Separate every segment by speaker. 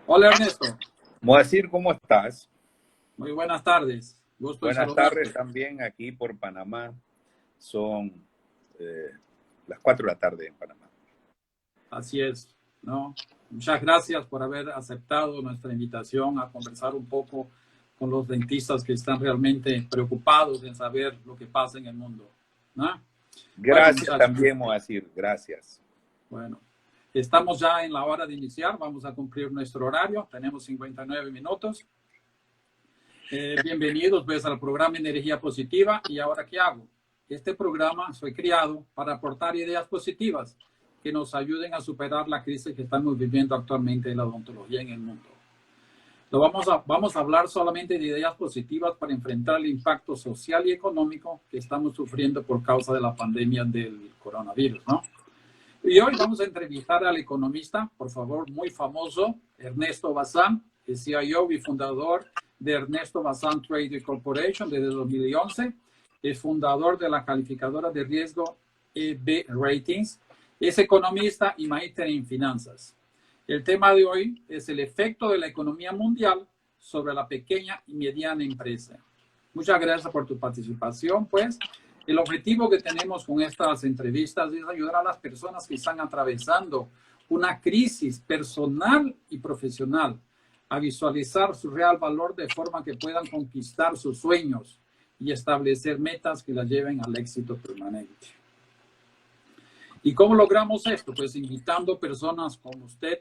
Speaker 1: Hola Ernesto,
Speaker 2: Moacir, ¿cómo estás?
Speaker 1: muy buenas tardes. Gusto en
Speaker 2: Buenas tardes
Speaker 1: saludarte.
Speaker 2: también aquí por Panamá. Son eh, las 4 de la tarde en Panamá.
Speaker 1: Así es, ¿no? Muchas gracias por haber aceptado nuestra invitación a conversar un poco con los dentistas que están realmente preocupados en saber lo que pasa en el mundo, ¿no? Bueno,
Speaker 2: Gracias
Speaker 1: muchachos,
Speaker 2: también, Moacir. Gracias.
Speaker 1: bueno, estamos ya en la hora de iniciar. Vamos a cumplir nuestro horario. Tenemos 59 minutos. Bienvenidos pues al programa Energía Positiva. ¿Y ahora qué hago? Este programa fue creado para aportar ideas positivas que nos ayuden a superar la crisis que estamos viviendo actualmente en la odontología en el mundo. Vamos a hablar solamente de ideas positivas para enfrentar el impacto social y económico que estamos sufriendo por causa de la pandemia del coronavirus, ¿no? Y hoy vamos a entrevistar al economista, por favor, muy famoso, Ernesto Bazán, el CIO y fundador de Ernesto Bazán Trade Corporation desde 2011. Es fundador de la calificadora de riesgo EB Ratings. Es economista y magíster en finanzas. El tema de hoy es el efecto de la economía mundial sobre la pequeña y mediana empresa. Muchas gracias por tu participación, pues. El objetivo que tenemos con estas entrevistas es ayudar a las personas que están atravesando una crisis personal y profesional a visualizar su real valor de forma que puedan conquistar sus sueños y establecer metas que las lleven al éxito permanente. ¿Y cómo logramos esto? Pues invitando personas como usted,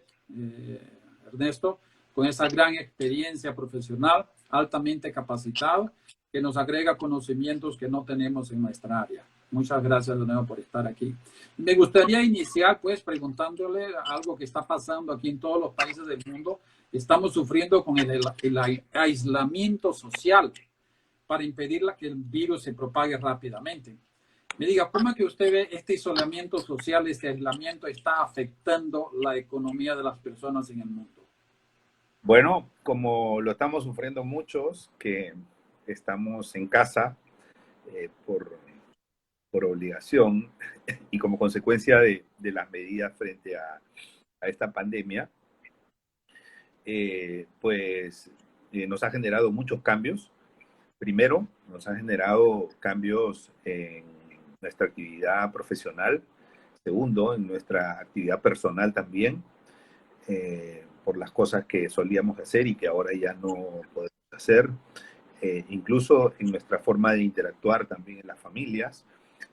Speaker 1: Ernesto, con esa gran experiencia profesional, altamente capacitado, que nos agrega conocimientos que no tenemos en nuestra área. Muchas gracias de nuevo por estar aquí. Me gustaría iniciar pues preguntándole algo que está pasando aquí en todos los países del mundo. Estamos sufriendo con el aislamiento social para impedir que el virus se propague rápidamente. Me diga, ¿cómo es que usted ve este aislamiento social, este aislamiento está afectando la economía de las personas en el mundo?
Speaker 2: Bueno, como lo estamos sufriendo muchos, que estamos en casa eh, por, por obligación y como consecuencia de las medidas frente a esta pandemia, nos ha generado muchos cambios. Primero, nos ha generado cambios en nuestra actividad profesional. Segundo, en nuestra actividad personal también, por las cosas que solíamos hacer y que ahora ya no podemos hacer. Incluso en nuestra forma de interactuar también en las familias.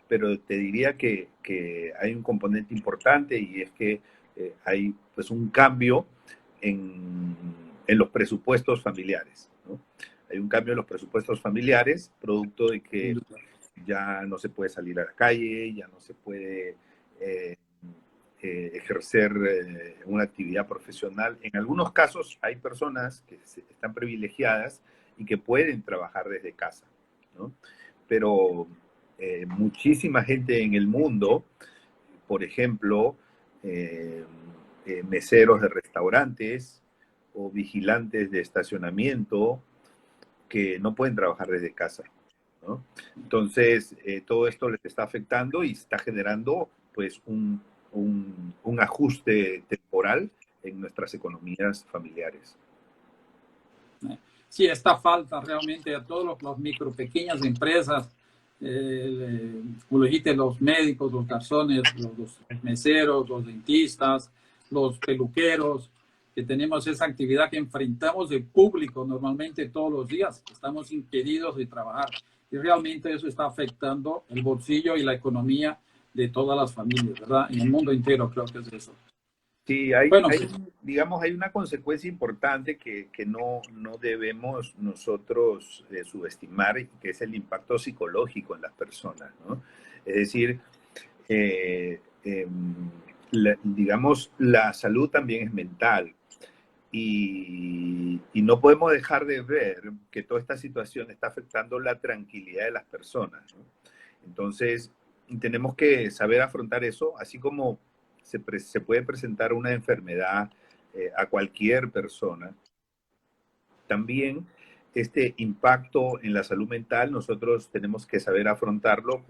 Speaker 2: Pero te diría que hay un componente importante y es que hay pues un cambio en los presupuestos familiares, ¿no? Hay un cambio en los presupuestos familiares, producto de que ya no se puede salir a la calle, ya no se puede ejercer una actividad profesional. En algunos casos hay personas que están privilegiadas y que pueden trabajar desde casa, ¿no? Pero muchísima gente en el mundo, por ejemplo, meseros de restaurantes o vigilantes de estacionamiento, que no pueden trabajar desde casa, ¿no? Entonces, todo esto les está afectando y está generando pues un ajuste temporal en nuestras economías familiares.
Speaker 1: Sí, esta falta realmente a todos los micro, pequeñas empresas, como dijiste, los médicos, los garzones, los meseros, los dentistas, los peluqueros, que tenemos esa actividad que enfrentamos de público normalmente todos los días, estamos impedidos de trabajar. Y realmente eso está afectando el bolsillo y la economía de todas las familias, ¿verdad? En el mundo entero creo que es eso.
Speaker 2: Sí,
Speaker 1: Bueno, pues,
Speaker 2: digamos, hay una consecuencia importante que no debemos nosotros subestimar, que es el impacto psicológico en las personas, ¿no? Es decir, eh, eh, digamos, la salud también es mental y no podemos dejar de ver que toda esta situación está afectando la tranquilidad de las personas, ¿no? Entonces, tenemos que saber afrontar eso, así como se puede presentar una enfermedad a cualquier persona. También este impacto en la salud mental nosotros tenemos que saber afrontarlo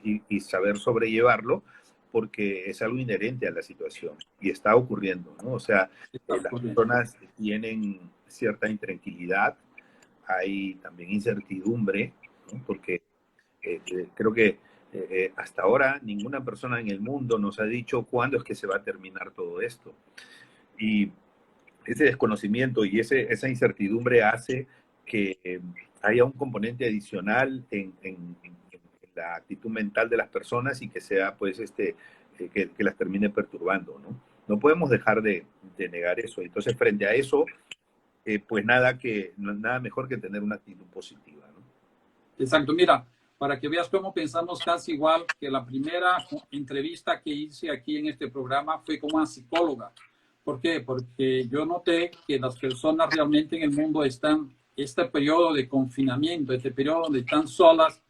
Speaker 2: y saber sobrellevarlo, porque es algo inherente a la situación y está ocurriendo, ¿no? O sea, las personas tienen cierta intranquilidad, hay también incertidumbre, ¿no? Porque creo que hasta ahora ninguna persona en el mundo nos ha dicho cuándo es que se va a terminar todo esto. Y ese desconocimiento y esa incertidumbre hace que haya un componente adicional en la actitud mental de las personas y que sea, pues, que las termine perturbando, ¿no? No podemos dejar de negar eso. Entonces, frente a eso, pues nada mejor que tener una actitud positiva, ¿no?
Speaker 1: Exacto. Mira, para que veas cómo pensamos casi igual, que la primera entrevista que hice aquí en este programa fue con una psicóloga. ¿Por qué? Porque yo noté que las personas realmente en el mundo están, este periodo de confinamiento, este periodo donde están solas,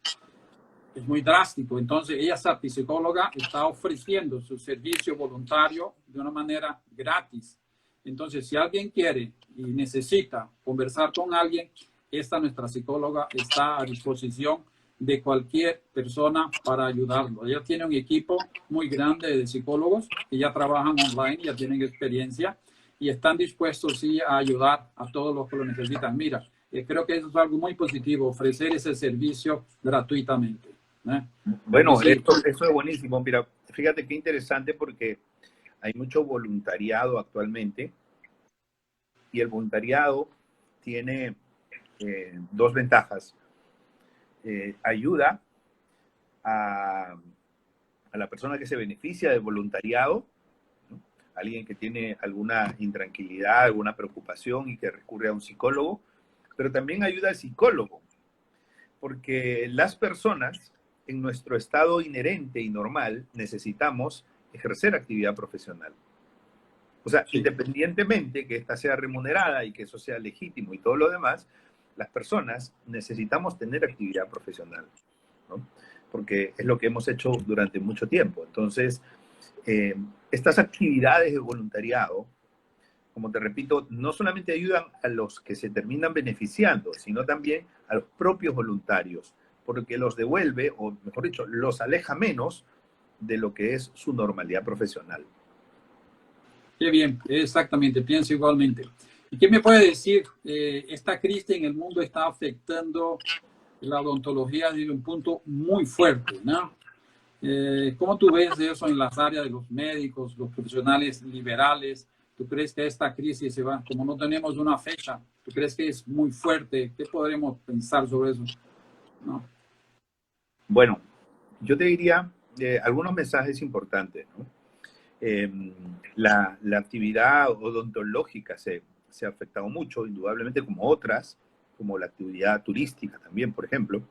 Speaker 1: es muy drástico. Entonces, ella, esa psicóloga, está ofreciendo su servicio voluntario de una manera gratis. Entonces, si alguien quiere y necesita conversar con alguien, esta nuestra psicóloga está a disposición de cualquier persona para ayudarlo. Ella tiene un equipo muy grande de psicólogos que ya trabajan online, ya tienen experiencia y están dispuestos sí, a ayudar a todos los que lo necesitan. Mira, creo que eso es algo muy positivo, ofrecer ese servicio gratuitamente.
Speaker 2: Bueno,
Speaker 1: Sí.
Speaker 2: eso es buenísimo. Mira, fíjate qué interesante porque hay mucho voluntariado actualmente y el voluntariado tiene dos ventajas. Ayuda a la persona que se beneficia del voluntariado, ¿no? Alguien que tiene alguna intranquilidad, alguna preocupación y que recurre a un psicólogo, pero también ayuda al psicólogo, porque las personas en nuestro estado inherente y normal necesitamos ejercer actividad profesional. O sea, sí, independientemente que esta sea remunerada y que eso sea legítimo y todo lo demás, las personas necesitamos tener actividad profesional, ¿no? Porque es lo que hemos hecho durante mucho tiempo. Entonces, estas actividades de voluntariado, como te repito, no solamente ayudan a los que se terminan beneficiando, sino también a los propios voluntarios, porque los devuelve, o mejor dicho, los aleja menos de lo que es su normalidad profesional.
Speaker 1: Qué bien, exactamente, pienso igualmente. ¿Y qué me puede decir? Esta crisis en el mundo está afectando la odontología desde un punto muy fuerte, ¿no? ¿Cómo tú ves eso en las áreas de los médicos, los profesionales liberales? ¿Tú crees que esta crisis se va, como no tenemos una fecha, tú crees que es muy fuerte? ¿Qué podremos pensar sobre eso? ¿No?
Speaker 2: Bueno, yo te diría algunos mensajes importantes, ¿no? La actividad odontológica se ha afectado mucho, indudablemente, como otras, como la actividad turística también, por ejemplo.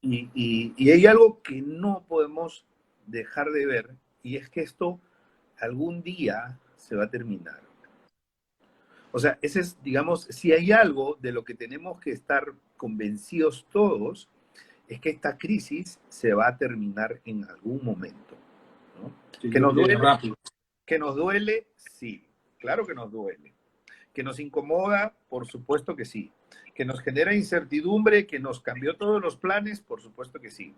Speaker 2: Y hay algo que no podemos dejar de ver, y es que esto algún día se va a terminar. O sea, ese es, digamos, si hay algo de lo que tenemos que estar convencidos todos, es que esta crisis se va a terminar en algún momento, ¿no?
Speaker 1: Sí,
Speaker 2: ¿Que nos duele?
Speaker 1: rápido.
Speaker 2: ¿Que nos duele? Sí, claro que nos duele. ¿Que nos incomoda? Por supuesto que sí. ¿Que nos genera incertidumbre? ¿Que nos cambió todos los planes? Por supuesto que sí.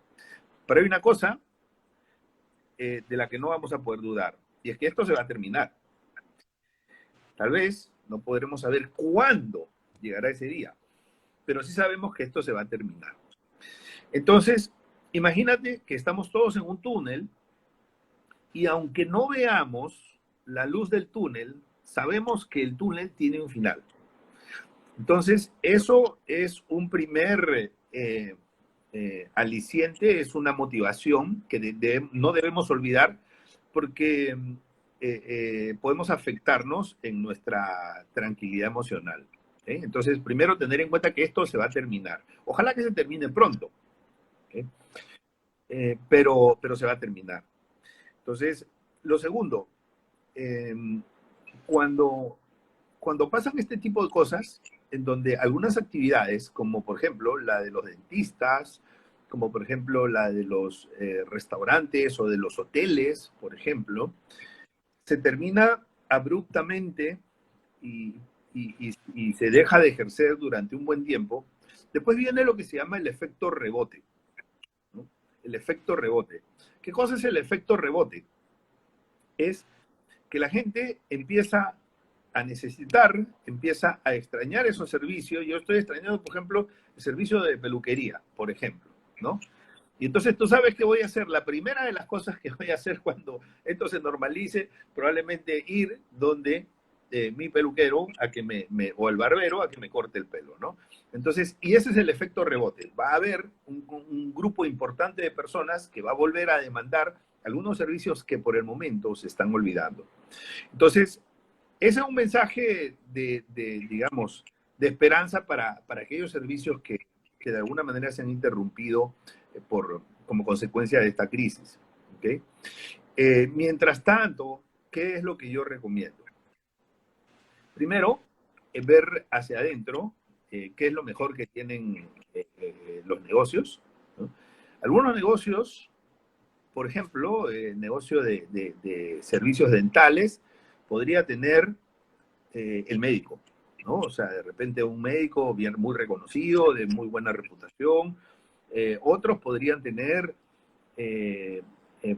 Speaker 2: Pero hay una cosa de la que no vamos a poder dudar, y es que esto se va a terminar. Tal vez no podremos saber cuándo llegará ese día, pero sí sabemos que esto se va a terminar. Entonces, imagínate que estamos todos en un túnel y aunque no veamos la luz del túnel, sabemos que el túnel tiene un final. Entonces, eso es un primer aliciente, es una motivación que no debemos olvidar porque podemos afectarnos en nuestra tranquilidad emocional. Entonces, primero tener en cuenta que esto se va a terminar. Ojalá que se termine pronto, pero se va a terminar. Entonces, lo segundo, cuando pasan este tipo de cosas, en donde algunas actividades, como por ejemplo la de los dentistas, como por ejemplo la de los restaurantes o de los hoteles, por ejemplo, se termina abruptamente y se deja de ejercer durante un buen tiempo, después viene lo que se llama el efecto rebote, ¿no? el efecto rebote. ¿Qué cosa es el efecto rebote? Es que la gente empieza a necesitar, empieza a extrañar esos servicios. Yo estoy extrañando, por ejemplo, el servicio de peluquería, por ejemplo, ¿no? Y entonces tú sabes qué voy a hacer. La primera de las cosas que voy a hacer cuando esto se normalice, probablemente ir donde mi peluquero o el barbero a que me corte el pelo, ¿no? Entonces, y ese es el efecto rebote. Va a haber un grupo importante de personas que va a volver a demandar algunos servicios que por el momento se están olvidando. Entonces, ese es un mensaje digamos, de esperanza para aquellos servicios que de alguna manera se han interrumpido como consecuencia de esta crisis. ¿Okay? Mientras tanto, ¿qué es lo que yo recomiendo? Primero, ver hacia adentro qué es lo mejor que tienen los negocios, ¿no? Algunos negocios, por ejemplo, el negocio de servicios dentales, podría tener el médico, ¿no? O sea, de repente un médico bien, muy reconocido, de muy buena reputación. Otros podrían tener,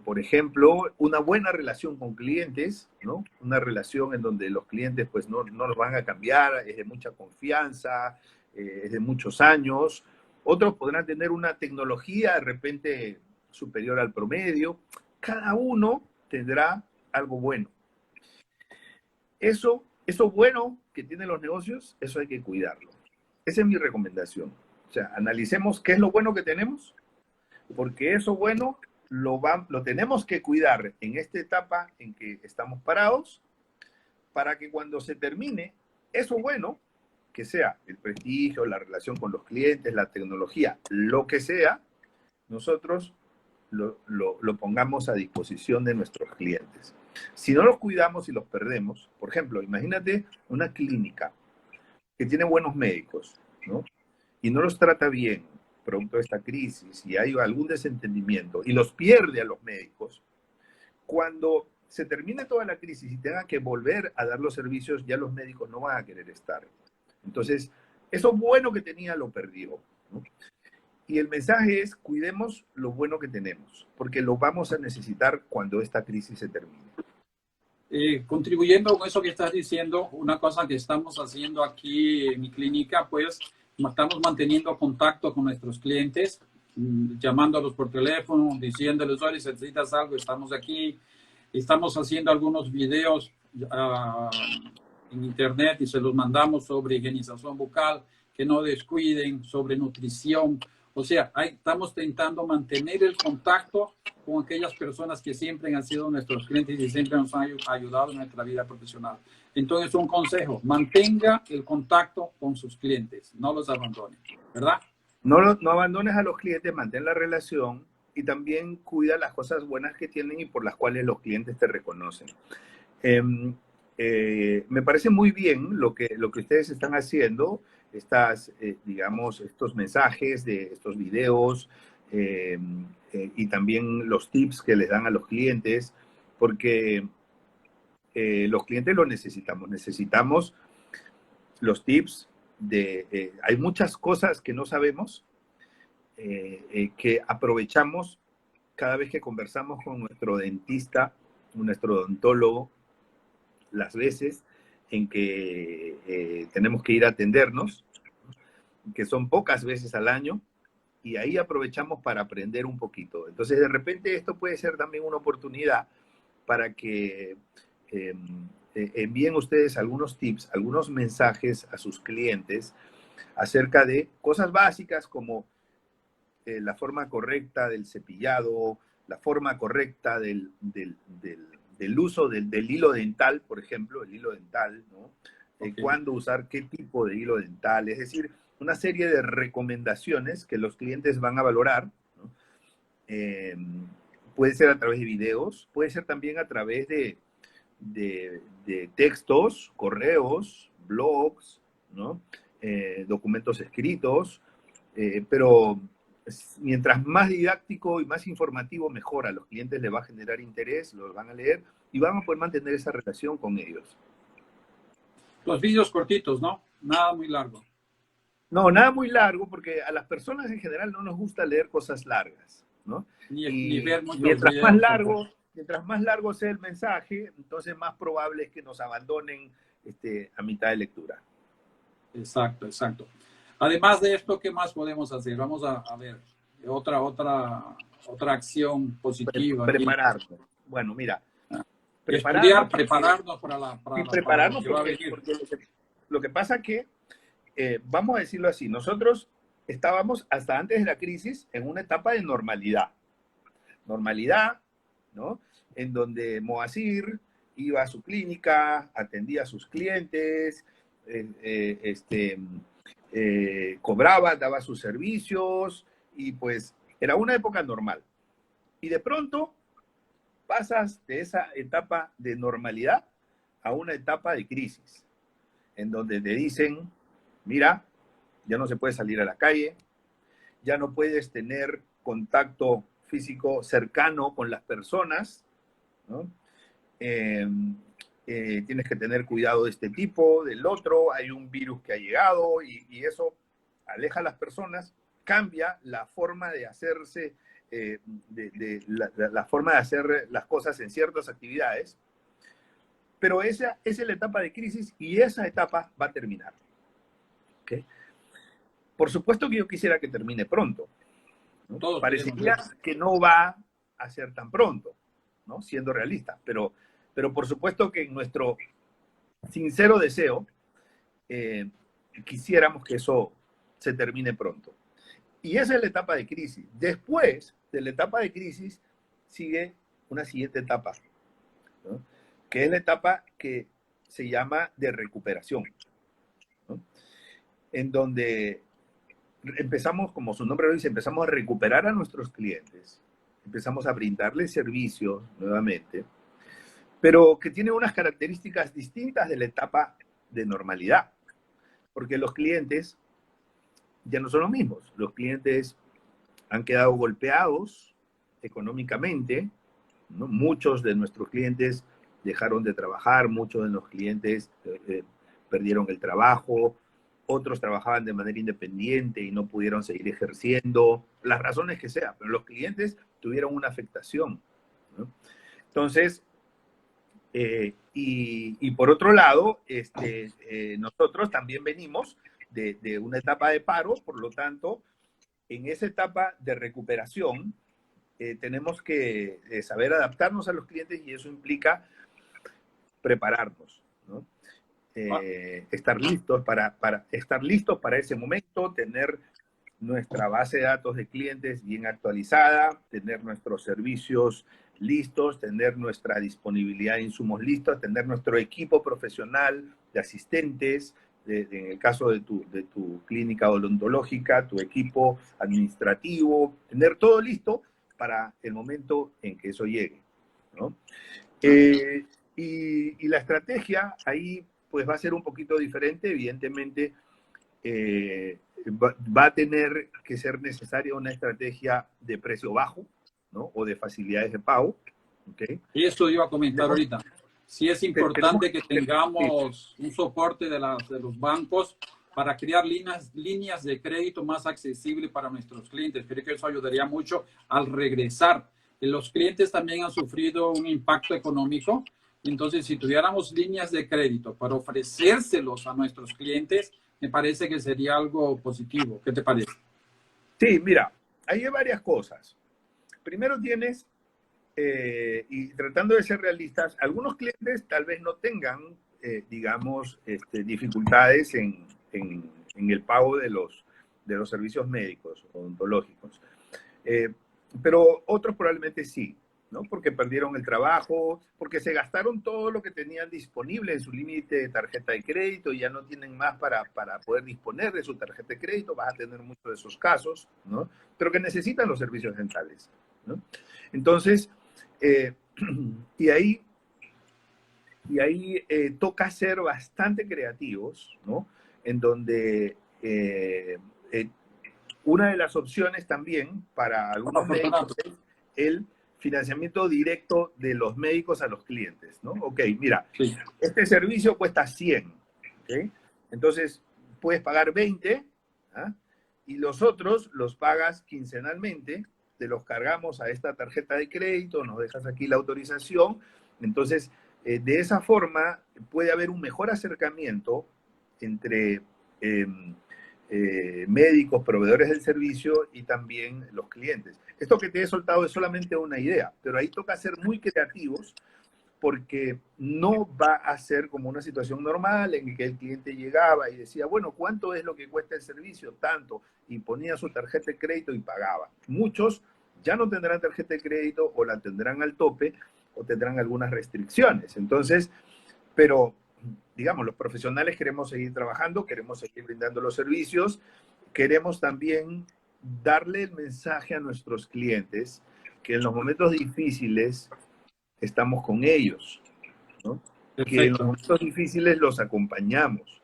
Speaker 2: por ejemplo, una buena relación con clientes, ¿no? Una relación en donde los clientes pues no los van a cambiar, es de mucha confianza, es de muchos años. Otros podrán tener una tecnología de repente superior al promedio. Cada uno tendrá algo bueno. Eso bueno que tienen los negocios, eso hay que cuidarlo. Esa es mi recomendación. O sea, analicemos qué es lo bueno que tenemos, porque eso bueno lo tenemos que cuidar en esta etapa en que estamos parados, para que cuando se termine eso bueno, que sea el prestigio, la relación con los clientes, la tecnología, lo que sea, nosotros lo pongamos a disposición de nuestros clientes. Si no los cuidamos y los perdemos, por ejemplo, imagínate una clínica que tiene buenos médicos, ¿no? Y no los trata bien, producto de esta crisis, y hay algún desentendimiento, y los pierde a los médicos. Cuando se termine toda la crisis y tengan que volver a dar los servicios, ya los médicos no van a querer estar. Entonces, eso bueno que tenía lo perdió, ¿no? Y el mensaje es, cuidemos lo bueno que tenemos, porque lo vamos a necesitar cuando esta crisis se termine.
Speaker 1: Contribuyendo con eso que estás diciendo, una cosa que estamos haciendo aquí en mi clínica, pues estamos manteniendo contacto con nuestros clientes, llamándolos por teléfono, diciéndoles, oye, si necesitas algo, estamos aquí. Estamos haciendo algunos videos en internet y se los mandamos sobre higienización bucal, que no descuiden, sobre nutrición. O sea, estamos intentando mantener el contacto con aquellas personas que siempre han sido nuestros clientes y siempre nos han ayudado en nuestra vida profesional. Entonces, un consejo, mantenga el contacto con sus clientes, no los abandone, ¿verdad?
Speaker 2: No abandones a los clientes, mantén la relación y también cuida las cosas buenas que tienen y por las cuales los clientes te reconocen. Me parece muy bien lo que ustedes están haciendo, digamos, estos mensajes de estos videos y también los tips que les dan a los clientes, porque los clientes lo necesitamos. Necesitamos los tips hay muchas cosas que no sabemos, que aprovechamos cada vez que conversamos con nuestro dentista, nuestro odontólogo, las veces en que tenemos que ir a atendernos, que son pocas veces al año, y ahí aprovechamos para aprender un poquito. Entonces, de repente, esto puede ser también una oportunidad para que envíen ustedes algunos tips, algunos mensajes a sus clientes acerca de cosas básicas como la forma correcta del cepillado, la forma correcta del uso del hilo dental, por ejemplo, el hilo dental, ¿no? Okay. Cuándo usar qué tipo de hilo dental, es decir, una serie de recomendaciones que los clientes van a valorar, ¿no? Puede ser a través de videos, puede ser también a través de textos, correos, blogs, ¿no? Documentos escritos, pero mientras más didáctico y más informativo, mejor. A los clientes les va a generar interés, los van a leer y van a poder mantener esa relación con ellos.
Speaker 1: Los vídeos cortitos, ¿no? Nada muy largo.
Speaker 2: No, nada muy largo, porque a las personas en general no nos gusta leer cosas largas, ¿no?
Speaker 1: Ni ver muchos
Speaker 2: mientras
Speaker 1: videos
Speaker 2: mientras más largo sea el mensaje, entonces más probable es que nos abandonen a mitad de lectura.
Speaker 1: Exacto, exacto. Además de esto, ¿qué más podemos hacer? Vamos a ver otra acción positiva aquí.
Speaker 2: Prepararnos. Bueno, mira,
Speaker 1: Estudiar, prepararnos para lo
Speaker 2: prepararnos
Speaker 1: que va a venir.
Speaker 2: porque lo que pasa que, vamos a decirlo así, nosotros estábamos hasta antes de la crisis en una etapa de normalidad. Normalidad, ¿no? En donde Moacir iba a su clínica, atendía a sus clientes, cobraba, daba sus servicios y pues era una época normal. Y de pronto pasas de esa etapa de normalidad a una etapa de crisis, en donde te dicen, mira, ya no se puede salir a la calle, ya no puedes tener contacto físico cercano con las personas, ¿no? Tienes que tener cuidado de este tipo, del otro, hay un virus que ha llegado y eso aleja a las personas, cambia la forma de hacerse, la forma de hacer las cosas en ciertas actividades, pero esa es la etapa de crisis y esa etapa va a terminar. ¿Okay? Por supuesto que yo quisiera que termine pronto, ¿no? Parecería que no va a ser tan pronto, ¿no? Siendo realista, pero por supuesto que en nuestro sincero deseo quisiéramos que eso se termine pronto. Y esa es la etapa de crisis. Después de la etapa de crisis sigue una siguiente etapa, ¿no? Que es la etapa que se llama de recuperación, ¿no? En donde empezamos, como su nombre lo dice, empezamos a recuperar a nuestros clientes, empezamos a brindarles servicios nuevamente, pero que tiene unas características distintas de la etapa de normalidad, porque los clientes ya no son los mismos. Los clientes han quedado golpeados económicamente, ¿no? Muchos de nuestros clientes dejaron de trabajar, muchos de los clientes perdieron el trabajo, otros trabajaban de manera independiente y no pudieron seguir ejerciendo, las razones que sea, pero los clientes tuvieron una afectación, ¿no? Entonces, y por otro lado, nosotros también venimos de una etapa de paro, por lo tanto, en esa etapa de recuperación, tenemos que saber adaptarnos a los clientes y eso implica prepararnos, ¿no? Estar listos estar listos para ese momento, tener nuestra base de datos de clientes bien actualizada, tener nuestros servicios listos, tener nuestra disponibilidad de insumos listos, tener nuestro equipo profesional de asistentes, en el caso de tu clínica odontológica, tu equipo administrativo, tener todo listo para el momento en que eso llegue, ¿no? Y la estrategia ahí pues va a ser un poquito diferente, evidentemente va a tener que ser necesaria una estrategia de precio bajo, ¿no? O de facilidades de pago, ¿okay?
Speaker 1: Y eso iba a comentar ahorita. Sí es importante que tengamos un soporte de los bancos para crear líneas de crédito más accesibles para nuestros clientes. Creo que eso ayudaría mucho al regresar. Los clientes también han sufrido un impacto económico. Entonces, si tuviéramos líneas de crédito para ofrecérselos a nuestros clientes, me parece que sería algo positivo. ¿Qué te parece?
Speaker 2: Sí, mira, hay varias cosas. Primero tienes, y tratando de ser realistas, algunos clientes tal vez no tengan, digamos, dificultades en el pago de los servicios médicos odontológicos. Pero otros probablemente sí, ¿no? Porque perdieron el trabajo, porque se gastaron todo lo que tenían disponible en su límite de tarjeta de crédito y ya no tienen más para poder disponer de su tarjeta de crédito. Vas a tener muchos de esos casos, ¿no? Pero que necesitan los servicios dentales, ¿no? Entonces, y ahí toca ser bastante creativos, ¿no? En donde una de las opciones también para algunos médicos es el financiamiento directo de los médicos a los clientes, ¿no? Ok, mira, sí, este servicio cuesta 100, ¿ok? Entonces, puedes pagar 20, ¿ah? Y los otros los pagas quincenalmente, te los cargamos a esta tarjeta de crédito, nos dejas aquí la autorización. Entonces, de esa forma puede haber un mejor acercamiento entre médicos, proveedores del servicio y también los clientes. Esto que te he soltado es solamente una idea, pero ahí toca ser muy creativos porque no va a ser como una situación normal en que el cliente llegaba y decía, bueno, ¿cuánto es lo que cuesta el servicio? Tanto, y ponía su tarjeta de crédito y pagaba. Muchos ya no tendrán tarjeta de crédito o la tendrán al tope o tendrán algunas restricciones. Entonces, pero digamos, los profesionales queremos seguir trabajando, queremos seguir brindando los servicios, queremos también darle el mensaje a nuestros clientes que en los momentos difíciles estamos con ellos, ¿no? Que en los
Speaker 1: Perfecto.
Speaker 2: momentos difíciles los acompañamos.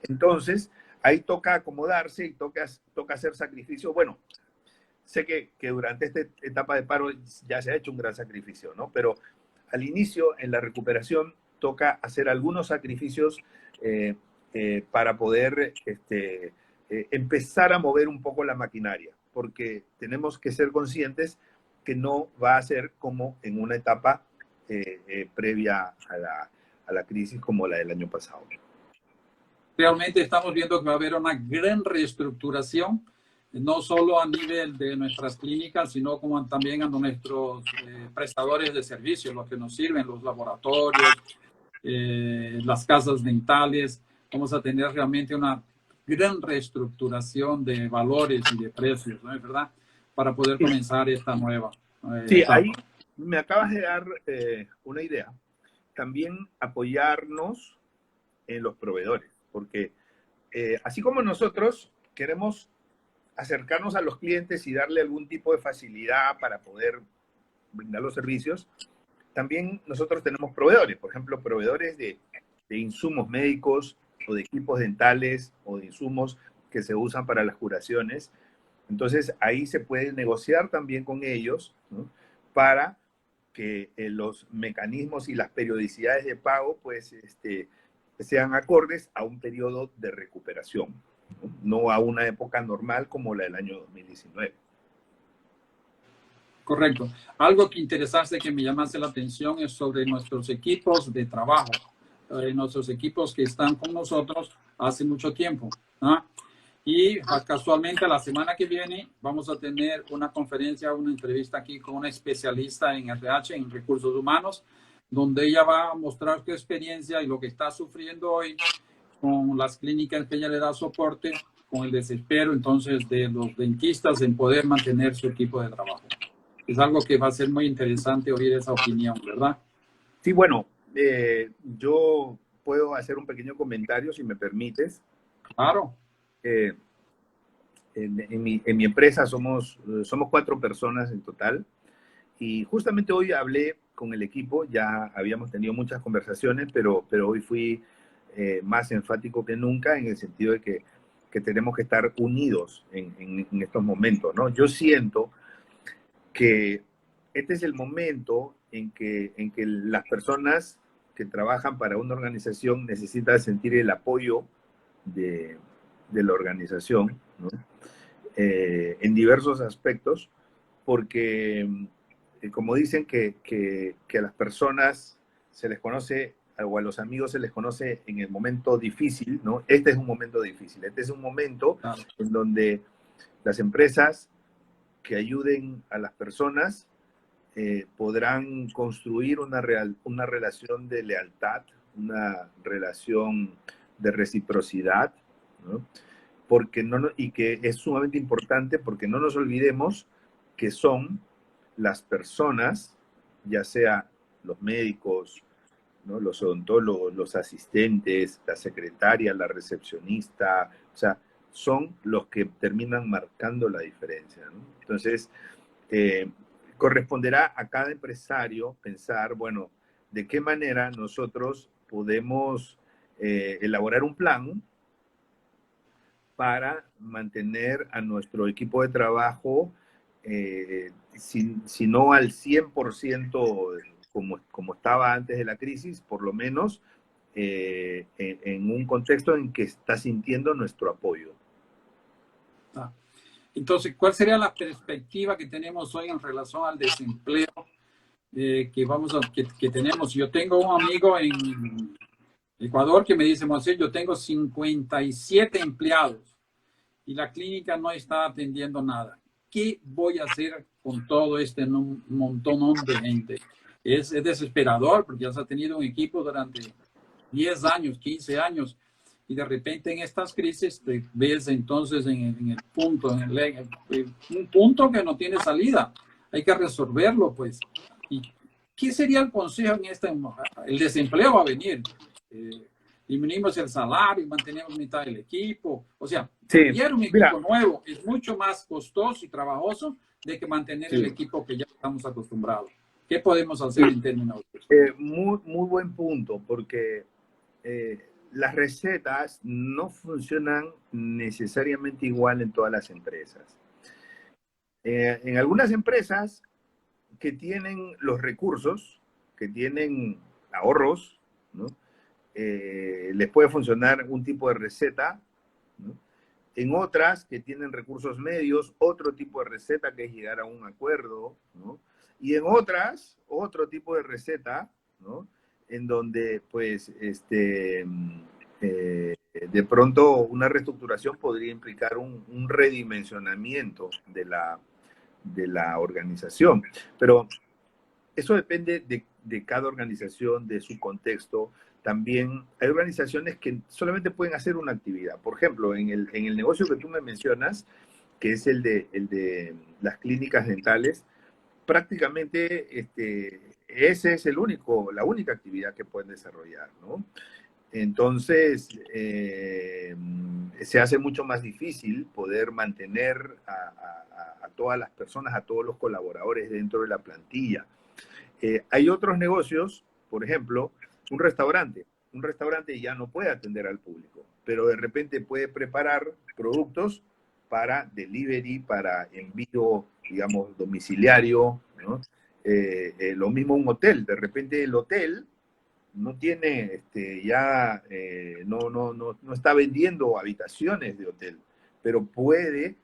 Speaker 2: Entonces, ahí toca acomodarse y toca hacer sacrificios. Bueno, sé que durante esta etapa de paro ya se ha hecho un gran sacrificio, ¿no? Pero al inicio, en la recuperación, toca hacer algunos sacrificios para poder empezar a mover un poco la maquinaria, porque tenemos que ser conscientes que no va a ser como en una etapa previa a la crisis como la del año pasado.
Speaker 1: Realmente estamos viendo que va a haber una gran reestructuración, no solo a nivel de nuestras clínicas, sino como también a nuestros prestadores de servicios, los que nos sirven, los laboratorios, las casas dentales. Vamos a tener realmente una gran reestructuración de valores y de precios, ¿no es verdad? Para poder comenzar esta nueva
Speaker 2: Sí,
Speaker 1: etapa.
Speaker 2: ahí me acabas de dar una idea. También apoyarnos en los proveedores, porque así como nosotros queremos acercarnos a los clientes y darle algún tipo de facilidad para poder brindar los servicios, también nosotros tenemos proveedores, por ejemplo, proveedores de insumos médicos o de equipos dentales o de insumos que se usan para las curaciones. Entonces, ahí se puede negociar también con ellos, ¿no? Para que los mecanismos y las periodicidades de pago pues, sean acordes a un periodo de recuperación, no a una época normal como la del año 2019.
Speaker 1: Correcto. Algo que interesante que me llamase la atención es sobre nuestros equipos de trabajo, nuestros equipos que están con nosotros hace mucho tiempo, ¿no? Y casualmente la semana que viene vamos a tener una conferencia, una entrevista aquí con una especialista en RH, en recursos humanos, donde ella va a mostrar su experiencia y lo que está sufriendo hoy con las clínicas que ella le da soporte, con el desespero entonces de los dentistas en poder mantener su equipo de trabajo. Es algo que va a ser muy interesante oír esa opinión, ¿verdad?
Speaker 2: Sí, bueno, yo puedo hacer un pequeño comentario, si me permites.
Speaker 1: Claro.
Speaker 2: En mi empresa somos 4 personas en total y justamente hoy hablé con el equipo, ya habíamos tenido muchas conversaciones, pero hoy fui más enfático que nunca en el sentido de que tenemos que estar unidos en estos momentos, ¿no? Yo siento que este es el momento en que las personas que trabajan para una organización necesitan sentir el apoyo de la organización, ¿no? En diversos aspectos, porque como dicen que a las personas se les conoce, o a los amigos se les conoce en el momento difícil, ¿no? Este es un momento difícil, este es un momento en donde las empresas que ayuden a las personas podrán construir una relación de lealtad, una relación de reciprocidad, ¿no? Y que es sumamente importante porque no nos olvidemos que son las personas, ya sea los médicos, ¿no? Los odontólogos, los asistentes, la secretaria, la recepcionista, o sea, son los que terminan marcando la diferencia, ¿no? Entonces, corresponderá a cada empresario pensar, bueno, de qué manera nosotros podemos elaborar un plan para mantener a nuestro equipo de trabajo, si no al 100% como estaba antes de la crisis, por lo menos en un contexto en que está sintiendo nuestro apoyo.
Speaker 1: Entonces, ¿cuál sería la perspectiva que tenemos hoy en relación al desempleo que tenemos? Yo tengo un amigo en Ecuador que me dice, Moisés, yo tengo 57 empleados y la clínica no está atendiendo nada. ¿Qué voy a hacer con todo este montón de gente? Es desesperador porque ya se ha tenido un equipo durante 10 años, 15 años, y de repente en estas crisis te ves entonces en el punto, un punto que no tiene salida. Hay que resolverlo, pues. ¿Y qué sería el consejo en este? El desempleo va a venir. Disminuimos el salario, mantenemos mitad del equipo. O sea,
Speaker 2: Sí,
Speaker 1: cambiar un
Speaker 2: mira,
Speaker 1: equipo nuevo es mucho más costoso y trabajoso de que mantener
Speaker 2: sí,
Speaker 1: el equipo que ya estamos acostumbrados. ¿Qué podemos hacer en términos de eso?
Speaker 2: muy buen punto, porque las recetas no funcionan necesariamente igual en todas las empresas. En algunas empresas que tienen los recursos, que tienen ahorros, ¿no? Les puede funcionar un tipo de receta, ¿no? En otras que tienen recursos medios, otro tipo de receta que es llegar a un acuerdo, ¿no? Y en otras, otro tipo de receta, ¿no? En donde, pues, de pronto una reestructuración podría implicar un redimensionamiento de la organización. Pero eso depende de cada organización, de su contexto. También hay organizaciones que solamente pueden hacer una actividad. Por ejemplo, en el negocio que tú me mencionas, que es el de las clínicas dentales, prácticamente ese es la única actividad que pueden desarrollar, ¿no? Entonces, se hace mucho más difícil poder mantener a todas las personas, a todos los colaboradores dentro de la plantilla. Hay otros negocios, por ejemplo, un restaurante. Un restaurante ya no puede atender al público, pero de repente puede preparar productos para delivery, para envío, digamos, domiciliario, ¿no? Lo mismo un hotel. De repente el hotel no tiene, no está vendiendo habitaciones de hotel, pero puede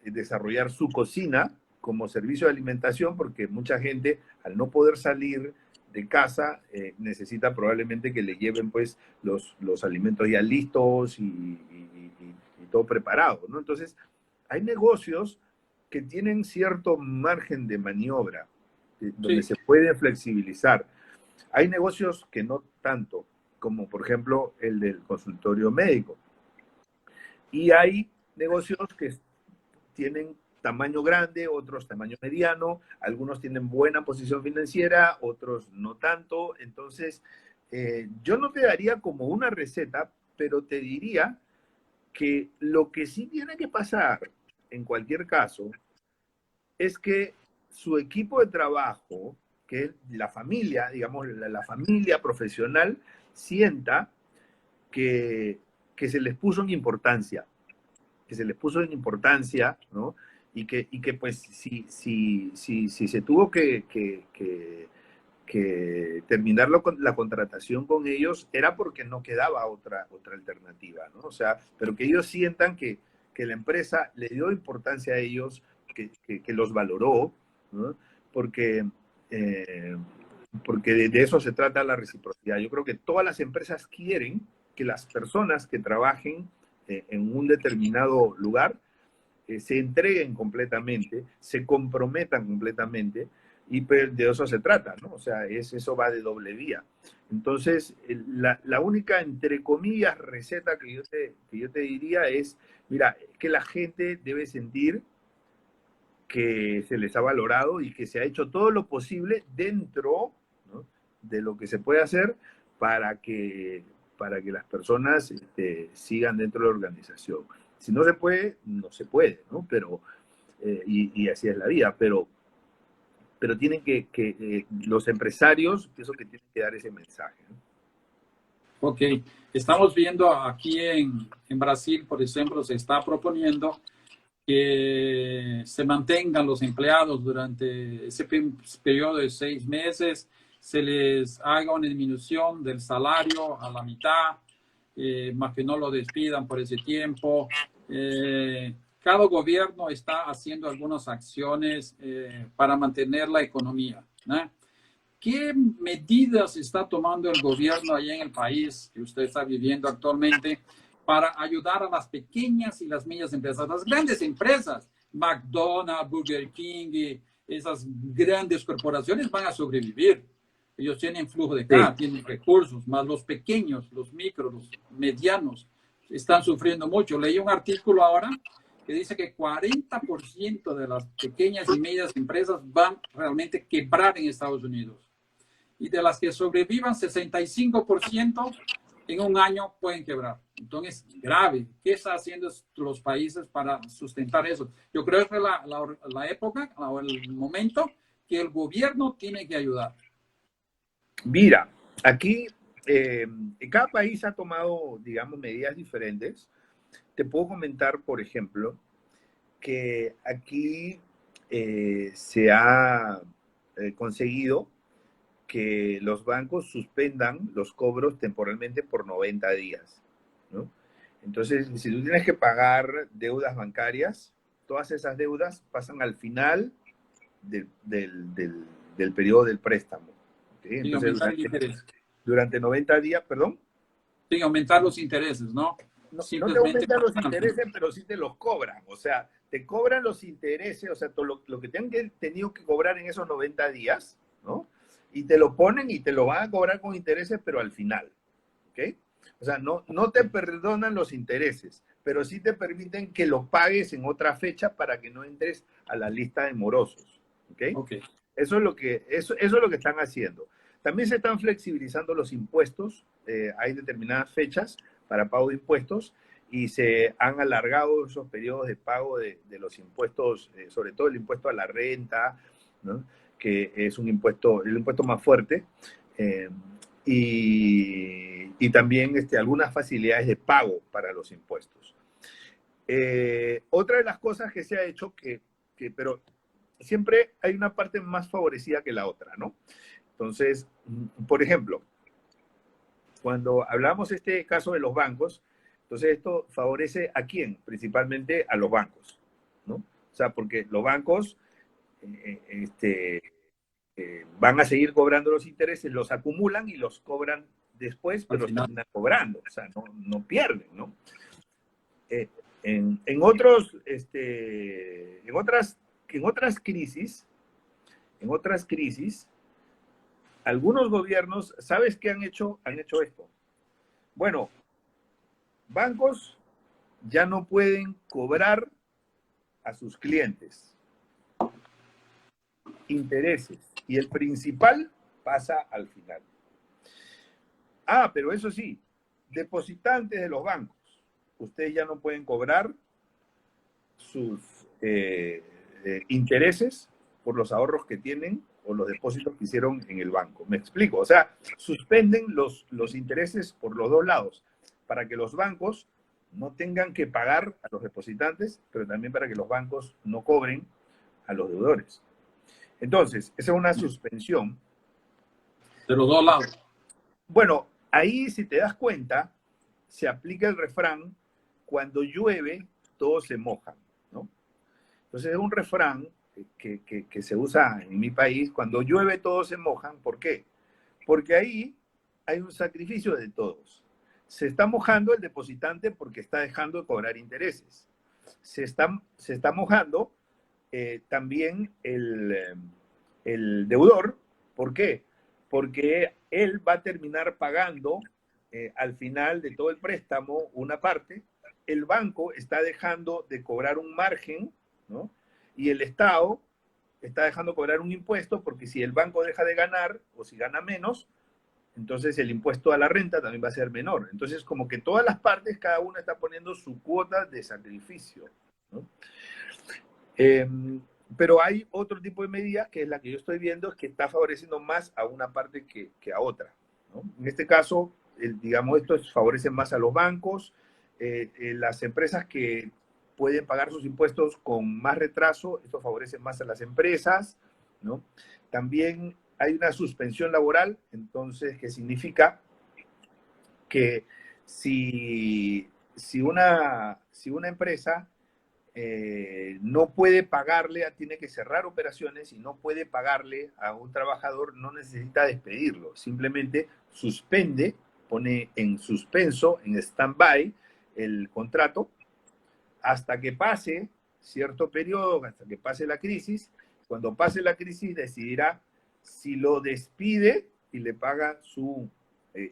Speaker 2: desarrollar su cocina como servicio de alimentación, porque mucha gente, al no poder salir de casa, necesita probablemente que le lleven pues los alimentos ya listos y todo preparado, ¿no? Entonces, hay negocios que tienen cierto margen de maniobra, donde
Speaker 1: Sí,
Speaker 2: se puede flexibilizar. Hay negocios que no tanto, como por ejemplo el del consultorio médico. Y hay negocios que tienen tamaño grande, otros tamaño mediano, algunos tienen buena posición financiera, otros no tanto. Entonces, yo no te daría como una receta, pero te diría que lo que sí tiene que pasar en cualquier caso es que su equipo de trabajo, que es la familia, digamos, la familia profesional, sienta que, que se les puso en importancia, que se les puso en importancia, ¿no? Y que pues si se tuvo que terminar la contratación con ellos, era porque no quedaba otra alternativa, ¿no? O sea, pero que ellos sientan que la empresa le dio importancia a ellos, que los valoró, ¿no? Porque, porque de eso se trata la reciprocidad. Yo creo que todas las empresas quieren que las personas que trabajen en un determinado lugar se entreguen completamente, se comprometan completamente, y de eso se trata, ¿no? O sea, eso va de doble vía. Entonces, la única, entre comillas, receta que yo te diría es, mira, que la gente debe sentir que se les ha valorado y que se ha hecho todo lo posible dentro, ¿no?, de lo que se puede hacer para que las personas sigan dentro de la organización. Si no se puede, no se puede, ¿no? Pero, y así es la vida, pero tienen los empresarios, pienso que tienen que dar ese mensaje, ¿no?
Speaker 1: ok. Estamos viendo aquí en Brasil, por ejemplo, se está proponiendo que se mantengan los empleados durante ese periodo de 6 meses, se les haga una disminución del salario a la mitad, más que no lo despidan por ese tiempo. cada gobierno está haciendo algunas acciones para mantener la economía, ¿no? ¿Qué medidas está tomando el gobierno allá en el país que usted está viviendo actualmente para ayudar a las pequeñas y las medianas empresas? Las grandes empresas, McDonald's, Burger King, y esas grandes corporaciones van a sobrevivir. Ellos tienen flujo de caja, tienen recursos, más los pequeños, los micros, los medianos, están sufriendo mucho. Leí un artículo ahora que dice que 40% de las pequeñas y medianas empresas van realmente a quebrar en Estados Unidos. Y de las que sobrevivan, 65% en un año pueden quebrar. Entonces, grave. ¿Qué están haciendo los países para sustentar eso? Yo creo que es la época o el momento que el gobierno tiene que ayudar.
Speaker 2: Mira, aquí cada país ha tomado, digamos, medidas diferentes. Te puedo comentar, por ejemplo, que aquí se ha conseguido que los bancos suspendan los cobros temporalmente por 90 días, ¿no? Entonces, si tú tienes que pagar deudas bancarias, todas esas deudas pasan al final del periodo del préstamo. ¿Okay? Entonces, durante 90 días, perdón.
Speaker 1: Sin aumentar los intereses, ¿no?
Speaker 2: No te aumentan los intereses, pero sí te los cobran. O sea, te cobran los intereses, o sea, todo lo que te han tenido que cobrar en esos 90 días, ¿no? Y te lo ponen y te lo van a cobrar con intereses, pero al final, ¿ok? O sea, no te perdonan los intereses, pero sí te permiten que los pagues en otra fecha para que no entres a la lista de morosos, ¿ok?
Speaker 1: Okay.
Speaker 2: Eso es lo que están haciendo. También se están flexibilizando los impuestos. Hay determinadas fechas para pago de impuestos y se han alargado esos periodos de pago de los impuestos, sobre todo el impuesto a la renta, ¿no? Que es el impuesto más fuerte, y también algunas facilidades de pago para los impuestos. Otra de las cosas que se ha hecho, pero siempre hay una parte más favorecida que la otra, ¿no? Entonces, por ejemplo, cuando hablamos este caso de los bancos, entonces esto favorece ¿a quién? Principalmente a los bancos, ¿no? O sea, porque los bancos van a seguir cobrando los intereses, los acumulan y los cobran después, pero los terminan cobrando, o sea, no pierden, ¿no? En otras crisis, algunos gobiernos, ¿sabes qué han hecho? Han hecho esto. Bueno, bancos ya no pueden cobrar a sus clientes intereses y el principal pasa al final. Pero eso sí, depositantes de los bancos, ustedes ya no pueden cobrar sus intereses por los ahorros que tienen o los depósitos que hicieron en el banco. ¿Me explico? O sea, suspenden los intereses por los dos lados, para que los bancos no tengan que pagar a los depositantes, pero también para que los bancos no cobren a los deudores. Entonces, esa es una suspensión.
Speaker 1: De los dos lados.
Speaker 2: Bueno, ahí si te das cuenta, se aplica el refrán, cuando llueve, todos se mojan, ¿no? Entonces es un refrán que se usa en mi país, cuando llueve todos se mojan. ¿Por qué? Porque ahí hay un sacrificio de todos. Se está mojando el depositante porque está dejando de cobrar intereses. Se está mojando también el deudor. ¿Por qué? Porque él va a terminar pagando al final de todo el préstamo una parte. El banco está dejando de cobrar un margen, ¿no? Y el Estado está dejando cobrar un impuesto, porque si el banco deja de ganar o si gana menos, entonces el impuesto a la renta también va a ser menor. Entonces, como que todas las partes, cada una está poniendo su cuota de sacrificio, ¿no? Pero hay otro tipo de medida, que es la que yo estoy viendo, que está favoreciendo más a una parte que a otra, ¿no? En este caso, digamos, esto favorece más a los bancos, las empresas que pueden pagar sus impuestos con más retraso, esto favorece más a las empresas, ¿no? También hay una suspensión laboral, entonces, que significa que si una empresa no puede pagarle, tiene que cerrar operaciones y no puede pagarle a un trabajador, no necesita despedirlo, simplemente suspende, pone en suspenso, en stand-by el contrato hasta que pase cierto periodo, hasta que pase la crisis. Cuando pase la crisis decidirá si lo despide y le paga su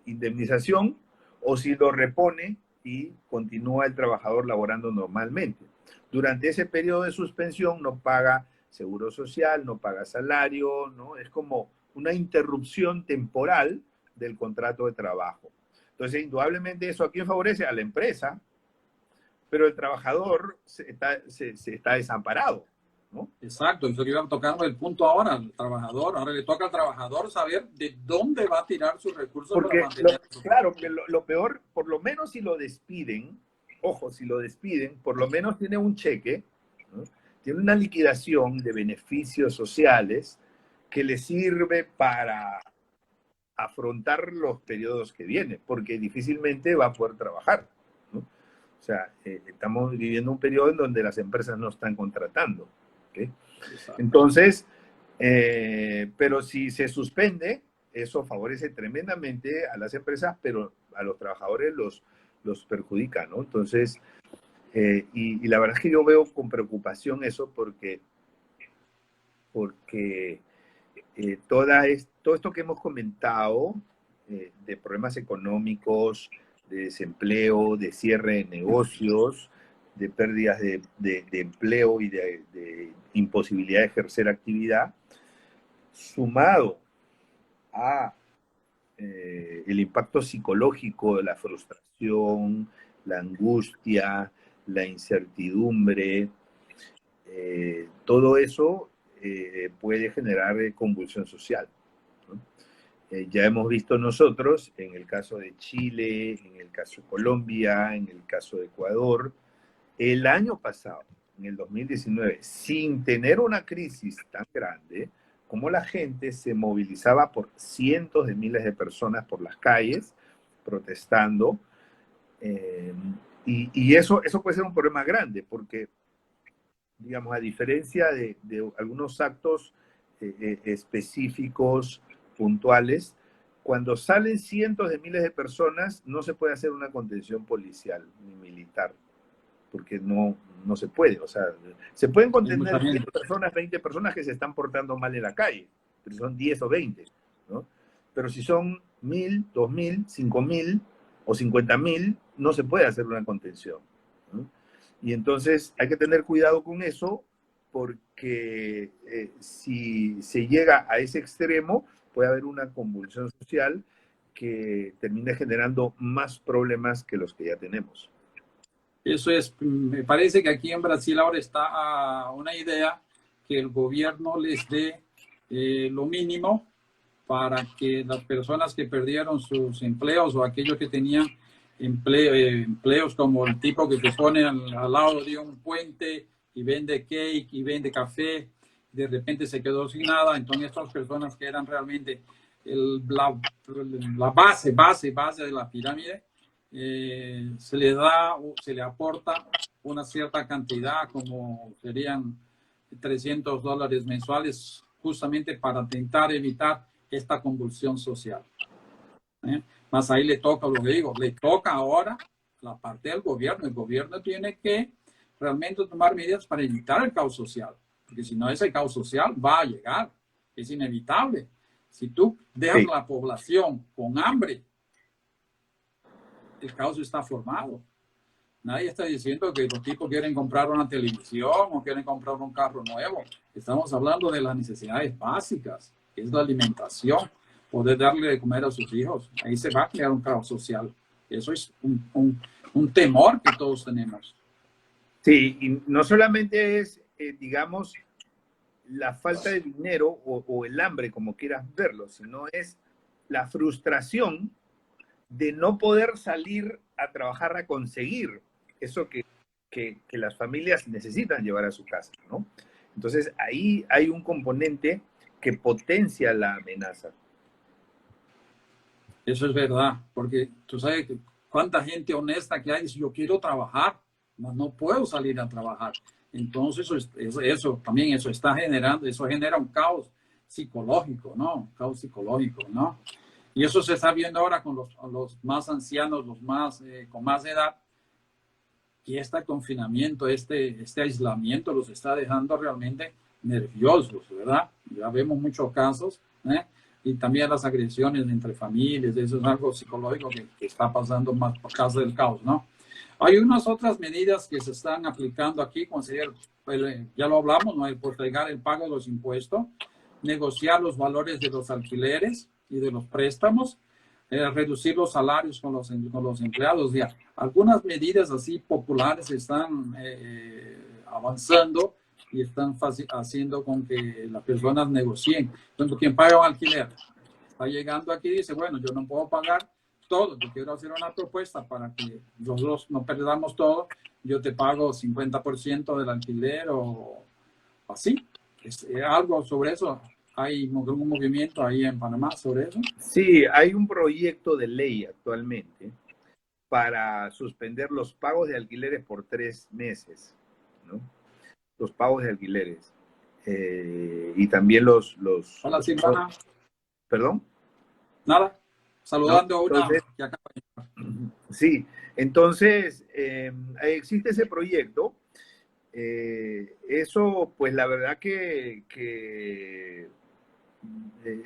Speaker 2: indemnización o si lo repone y continúa el trabajador laborando normalmente. Durante ese periodo de suspensión no paga seguro social, no paga salario, ¿no? Es como una interrupción temporal del contrato de trabajo. Entonces, indudablemente eso a quién favorece, a la empresa, pero el trabajador se está desamparado, ¿no?
Speaker 1: Exacto, eso que iba tocando el punto ahora, al trabajador. Ahora le toca al trabajador saber de dónde va a tirar sus recursos para
Speaker 2: Porque,
Speaker 1: mantener su
Speaker 2: claro,
Speaker 1: trabajo.
Speaker 2: que lo peor, por lo menos si lo despiden, ojo, si lo despiden, por lo menos tiene un cheque, ¿no? Tiene una liquidación de beneficios sociales que le sirve para afrontar los periodos que vienen, porque difícilmente va a poder trabajar, ¿no? O sea, estamos viviendo un periodo en donde las empresas no están contratando, ¿okay? Entonces, pero si se suspende, eso favorece tremendamente a las empresas, pero a los trabajadores los perjudica, ¿no? Entonces, y la verdad es que yo veo con preocupación eso porque todo esto que hemos comentado, de problemas económicos, de desempleo, de cierre de negocios, de pérdidas de empleo y de imposibilidad de ejercer actividad, sumado a el impacto psicológico de la frustración, la angustia, la incertidumbre, todo eso puede generar convulsión social, ¿no? Ya hemos visto nosotros, en el caso de Chile, en el caso de Colombia, en el caso de Ecuador, el año pasado, en el 2019, sin tener una crisis tan grande, como la gente se movilizaba por cientos de miles de personas por las calles, protestando, y eso puede ser un problema grande, porque digamos, a diferencia de algunos actos específicos, puntuales, cuando salen cientos de miles de personas, no se puede hacer una contención policial ni militar, porque no se puede. O sea, se pueden
Speaker 1: Hay mucha
Speaker 2: contener 10
Speaker 1: gente.
Speaker 2: personas, 20 personas que se están portando mal en la calle, pero son 10 o 20, ¿no? Pero si son 1000, 2000, 5000 o 50.000, no se puede hacer una contención, ¿no? Y entonces hay que tener cuidado con eso, porque si se llega a ese extremo, puede haber una convulsión social que termine generando más problemas que los que ya tenemos.
Speaker 1: Eso es, me parece que aquí en Brasil ahora está una idea que el gobierno les dé lo mínimo para que las personas que perdieron sus empleos o aquellos que tenían empleos como el tipo que se pone al lado de un puente y vende cake y vende café, de repente se quedó sin nada. Entonces estas personas que eran realmente la base de la pirámide, se le da, se le aporta una cierta cantidad, como serían $300 mensuales, justamente para intentar evitar esta convulsión social. Más ahí le toca, lo que digo, le toca ahora la parte del gobierno. El gobierno tiene que realmente tomar medidas para evitar el caos social, porque si no, ese caos social va a llegar, es inevitable. Si tú dejas
Speaker 2: Sí.
Speaker 1: la población con hambre, el caos está formado. Nadie está diciendo que los tipos quieren comprar una televisión o quieren comprar un carro nuevo. Estamos hablando de las necesidades básicas, que es la alimentación, poder darle de comer a sus hijos. Ahí se va a crear un caos social. Eso es un temor que todos tenemos.
Speaker 2: Sí, y no solamente es, digamos, la falta de dinero o el hambre, como quieras verlo, sino es la frustración de no poder salir a trabajar a conseguir eso que las familias necesitan llevar a su casa, ¿no? Entonces ahí hay un componente que potencia la amenaza.
Speaker 1: Eso es verdad, porque tú sabes que cuánta gente honesta que hay dice, yo quiero trabajar, no puedo salir a trabajar. Entonces, eso también eso está generando, eso genera un caos psicológico, ¿no? Caos psicológico, ¿no? Y eso se está viendo ahora con los más ancianos, los más con más edad, y este confinamiento, este aislamiento los está dejando realmente nerviosos, ¿verdad? Ya vemos muchos casos, ¿eh? Y también las agresiones entre familias, eso es algo psicológico que está pasando más por causa del caos, ¿no? Hay unas otras medidas que se están aplicando aquí, considero, ya lo hablamos, ¿no? El postergar el pago de los impuestos, negociar los valores de los alquileres y de los préstamos, reducir los salarios con los empleados. Ya. Algunas medidas así populares están avanzando y están haciendo con que las personas negocien. Entonces, quien paga un alquiler está llegando aquí y dice, bueno, yo no puedo pagar todo, yo quiero hacer una propuesta para que los dos no perdamos todo, yo te pago 50% del alquiler o así. Es algo sobre eso. ¿Hay algún movimiento ahí en Panamá sobre eso?
Speaker 2: Sí, hay un proyecto de ley actualmente para suspender los pagos de alquileres por 3 meses, ¿no? Los pagos de alquileres. Y también
Speaker 1: Hola, Silvana.
Speaker 2: ¿Perdón?
Speaker 1: Nada. Saludando
Speaker 2: ¿No?
Speaker 1: a una
Speaker 2: Entonces,
Speaker 1: que acaba de llegar.
Speaker 2: Sí, entonces existe ese proyecto. Eso, pues la verdad que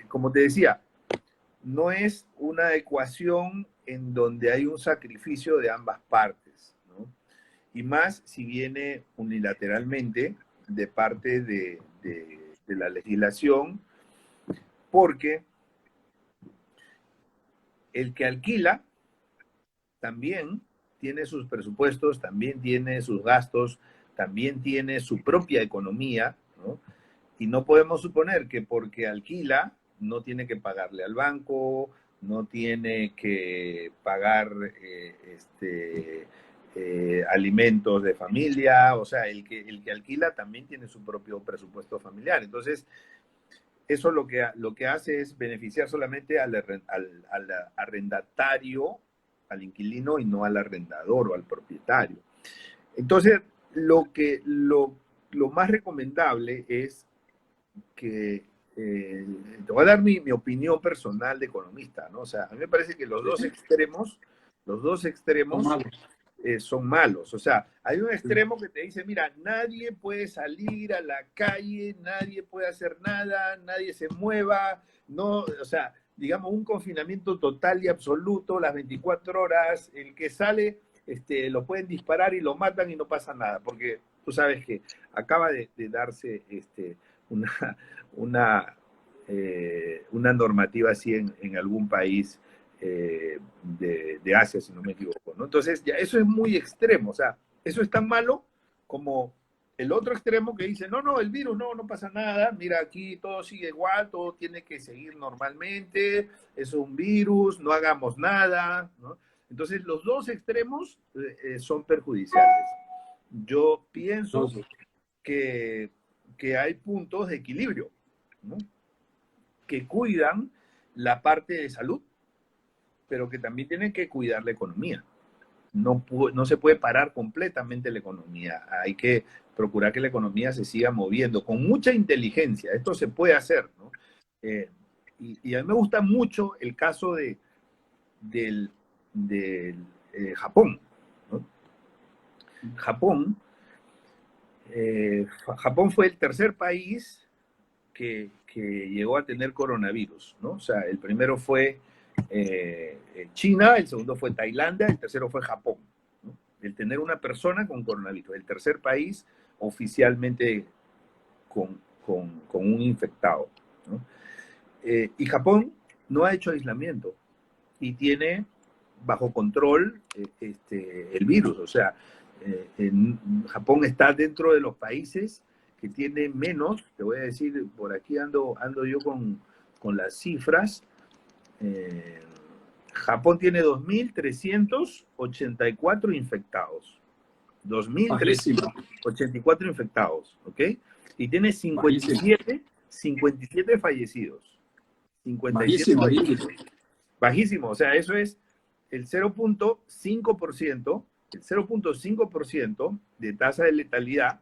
Speaker 2: como te decía, no es una ecuación en donde hay un sacrificio de ambas partes, ¿no? Y más si viene unilateralmente de parte de la legislación, porque el que alquila también tiene sus presupuestos, también tiene sus gastos, también tiene su propia economía, ¿no? Y no podemos suponer que porque alquila no tiene que pagarle al banco, no tiene que pagar alimentos de familia, o sea, el que alquila también tiene su propio presupuesto familiar. Entonces, eso lo que hace es beneficiar solamente al arrendatario, al inquilino, y no al arrendador o al propietario. Entonces, lo más recomendable es que, te voy a dar mi opinión personal de economista, ¿no? O sea, a mí me parece que los dos extremos son malos. O sea, hay un extremo que te dice, mira, nadie puede salir a la calle, nadie puede hacer nada, nadie se mueva, no, o sea, digamos, un confinamiento total y absoluto, las 24 horas, el que sale, lo pueden disparar y lo matan y no pasa nada, porque tú sabes que acaba de darse una normativa así en algún país de Asia, si no me equivoco, ¿no? Entonces, ya eso es muy extremo, o sea, eso es tan malo como el otro extremo que dice, no, el virus, no pasa nada, mira, aquí todo sigue igual, todo tiene que seguir normalmente, es un virus, no hagamos nada, ¿no? Entonces, los dos extremos son perjudiciales. Yo pienso que hay puntos de equilibrio, ¿no? Que cuidan la parte de salud, pero que también tienen que cuidar la economía. No se puede parar completamente la economía. Hay que procurar que la economía se siga moviendo con mucha inteligencia. Esto se puede hacer, ¿no? Y a mí me gusta mucho el caso del Japón, ¿no? Japón fue el tercer país que llegó a tener coronavirus, ¿no? O sea, el primero fue China, el segundo fue Tailandia, el tercero fue Japón, ¿no? El tener una persona con coronavirus, el tercer país oficialmente con un infectado, ¿no? Y Japón no ha hecho aislamiento y tiene bajo control el virus. O sea, Japón está dentro de los países que tiene menos, te voy a decir, por aquí ando yo con las cifras. Japón tiene 2.384 infectados. 2.384 infectados, ¿ok? Y tiene 57 fallecidos. 57 fallecidos. Bajísimo, o sea, eso es el 0.5% el 0.5% de tasa de letalidad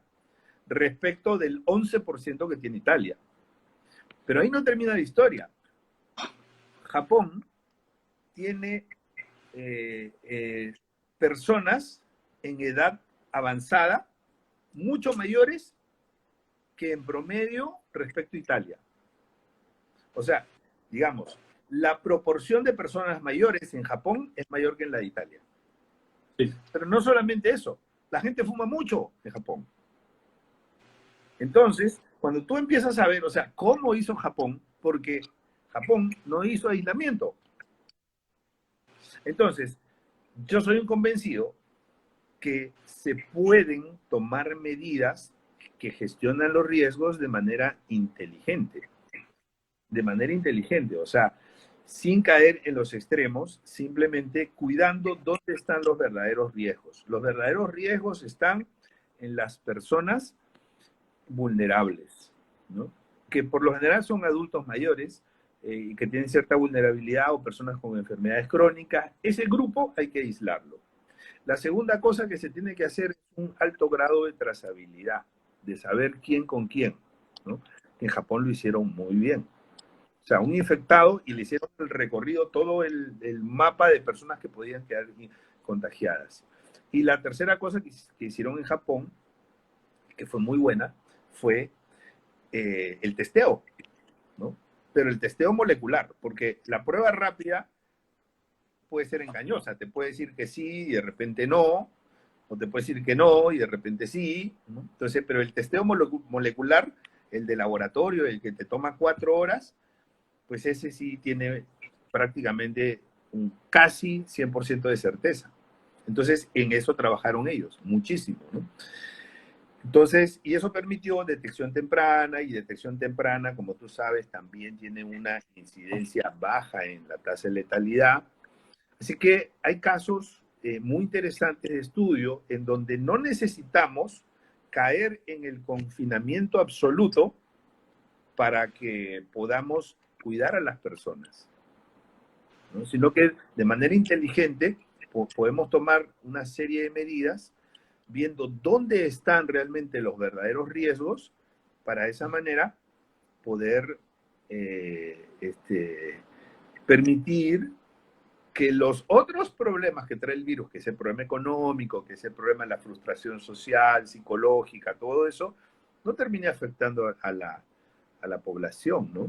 Speaker 2: respecto del 11% que tiene Italia. Pero ahí no termina la historia. Japón tiene personas en edad avanzada mucho mayores que en promedio respecto a Italia. O sea, digamos, la proporción de personas mayores en Japón es mayor que en la de Italia.
Speaker 1: Sí.
Speaker 2: Pero no solamente eso, la gente fuma mucho en Japón. Entonces, cuando tú empiezas a ver, o sea, cómo hizo Japón, porque Japón no hizo aislamiento. Entonces, yo soy un convencido que se pueden tomar medidas que gestionan los riesgos de manera inteligente. De manera inteligente, o sea, sin caer en los extremos, simplemente cuidando dónde están los verdaderos riesgos. Los verdaderos riesgos están en las personas vulnerables, ¿no? Que por lo general son adultos mayores y que tienen cierta vulnerabilidad o personas con enfermedades crónicas. Ese grupo hay que aislarlo. La segunda cosa que se tiene que hacer es un alto grado de trazabilidad, de saber quién con quién, ¿no? En Japón lo hicieron muy bien. O sea, un infectado y le hicieron el recorrido, todo el mapa de personas que podían quedar contagiadas. Y la tercera cosa que hicieron en Japón, que fue muy buena, fue el testeo, ¿no? Pero el testeo molecular, porque la prueba rápida puede ser engañosa, te puede decir que sí y de repente no, o te puede decir que no y de repente sí, ¿no? Entonces, pero el testeo molecular, el de laboratorio, el que te toma 4 horas, pues ese sí tiene prácticamente un casi 100% de certeza. Entonces, en eso trabajaron ellos, muchísimo, ¿no? Entonces, y eso permitió detección temprana, y detección temprana, como tú sabes, también tiene una incidencia baja en la tasa de letalidad. Así que hay casos muy interesantes de estudio en donde no necesitamos caer en el confinamiento absoluto para que podamos cuidar a las personas, ¿no? Sino que de manera inteligente podemos tomar una serie de medidas viendo dónde están realmente los verdaderos riesgos para de esa manera poder permitir que los otros problemas que trae el virus, que es el problema económico, que es el problema de la frustración social, psicológica, todo eso, no termine afectando a la población, ¿no?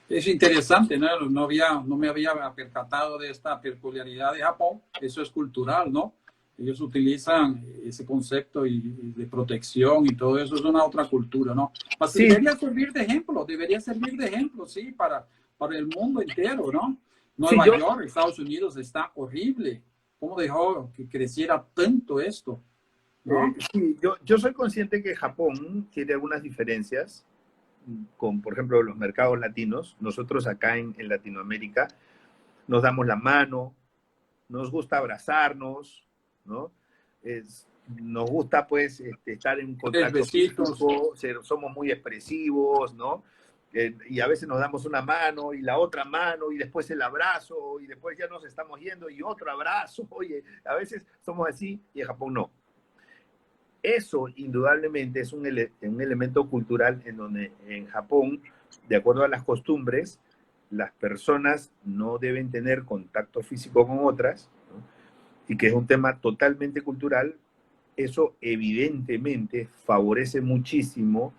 Speaker 1: Es interesante, ¿no? No me había percatado de esta peculiaridad de Japón. Eso es cultural, ¿no? Ellos utilizan ese concepto de protección y todo eso es una otra cultura, ¿no? Pero
Speaker 2: Sí,
Speaker 1: debería servir de ejemplo, sí, para el mundo entero, ¿no?
Speaker 2: sí,
Speaker 1: Nueva York, Estados Unidos está horrible. ¿Cómo dejó que creciera tanto esto? ¿No?
Speaker 2: sí, yo soy consciente que Japón tiene algunas diferencias con, por ejemplo, los mercados latinos. Nosotros acá en Latinoamérica nos damos la mano, nos gusta abrazarnos, ¿no? Nos gusta, pues, estar en
Speaker 1: Tres
Speaker 2: contacto
Speaker 1: besitos.
Speaker 2: físico, somos muy expresivos, ¿no? Y a veces nos damos una mano y la otra mano y después el abrazo y después ya nos estamos yendo y otro abrazo. Oye, a veces somos así y en Japón no. Eso indudablemente es un elemento cultural en donde en Japón, de acuerdo a las costumbres, las personas no deben tener contacto físico con otras, ¿no? Y que es un tema totalmente cultural. Eso evidentemente favorece muchísimo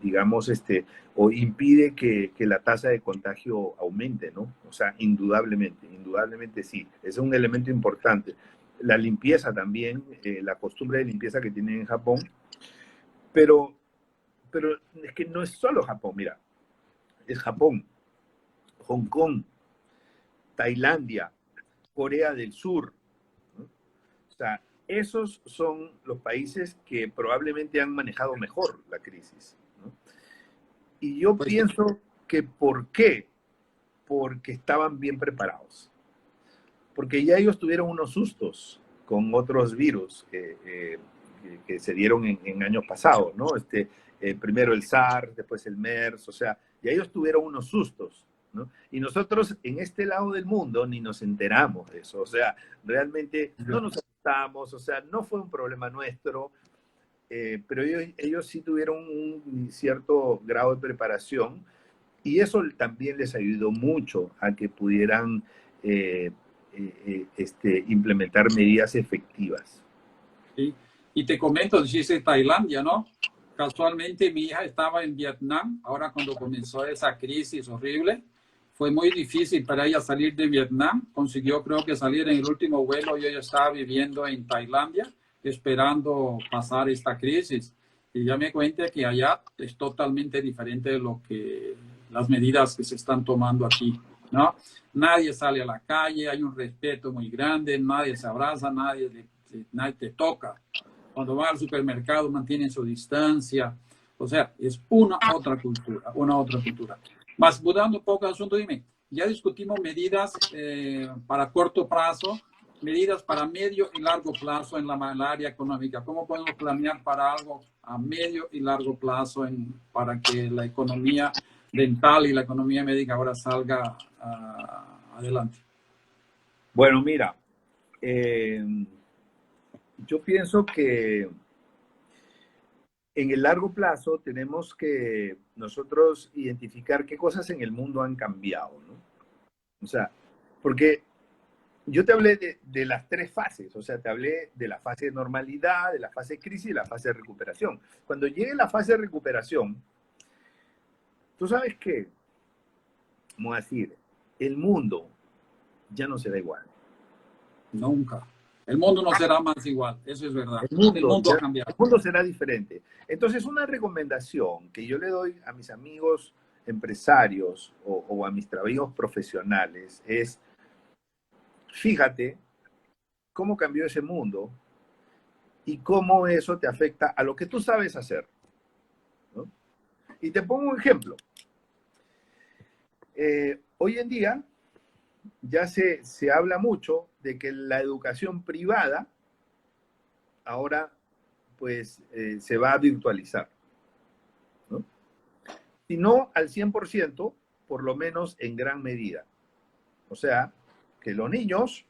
Speaker 2: digamos, o impide que la tasa de contagio aumente, ¿no? O sea, indudablemente sí. Es un elemento importante. La limpieza también, la costumbre de limpieza que tienen en Japón, pero es que no es solo Japón, mira, es Japón, Hong Kong, Tailandia, Corea del Sur, ¿no? O sea, esos son los países que probablemente han manejado mejor la crisis, ¿no? Y yo
Speaker 1: Pues,
Speaker 2: pienso que ¿por qué? Porque estaban bien preparados. Porque ya ellos tuvieron unos sustos con otros virus que se dieron en años pasados, ¿no? Primero el SARS, después el MERS, o sea, ya ellos tuvieron unos sustos. ¿no? Y nosotros en este lado del mundo ni nos enteramos de eso, o sea, realmente no nos asustamos, o sea, no fue un problema nuestro, pero ellos sí tuvieron un cierto grado de preparación y eso también les ayudó mucho a que pudieran implementar medidas efectivas.
Speaker 1: ¿Sí? Y te comento, dijiste Tailandia, ¿no? Casualmente mi hija estaba en Vietnam, ahora cuando comenzó esa crisis horrible, fue muy difícil para ella salir de Vietnam, consiguió creo que salir en el último vuelo y ella estaba viviendo en Tailandia, esperando pasar esta crisis. Y ya me cuenta que allá es totalmente diferente de lo que las medidas que se están tomando aquí, ¿no? Nadie sale a la calle, hay un respeto muy grande, nadie se abraza, nadie te toca. Cuando va al supermercado mantienen su distancia. O sea, es una otra cultura, una otra cultura. Más mudando un poco el asunto, dime, ya discutimos medidas para corto plazo, medidas para medio y largo plazo en la área económica. ¿Cómo podemos planear para algo a medio y largo plazo para que la economía dental y la economía médica ahora salga adelante?
Speaker 2: Bueno, mira, yo pienso que en el largo plazo tenemos que nosotros identificar qué cosas en el mundo han cambiado, ¿no? O sea, porque yo te hablé de las tres fases, o sea, te hablé de la fase de normalidad, de la fase de crisis y de la fase de recuperación. Cuando llegue la fase de recuperación, tú sabes que, vamos a decir, el mundo ya no será igual.
Speaker 1: Nunca. El mundo no será más igual, eso es verdad.
Speaker 2: El mundo
Speaker 1: ha cambiado.
Speaker 2: El mundo será diferente. Entonces, una recomendación que yo le doy a mis amigos empresarios o a mis trabajos profesionales es, fíjate cómo cambió ese mundo y cómo eso te afecta a lo que tú sabes hacer, ¿no? Y te pongo un ejemplo. Hoy en día ya se habla mucho de que la educación privada ahora pues se va a virtualizar, ¿no? Si no al 100%, por lo menos en gran medida. O sea, que los niños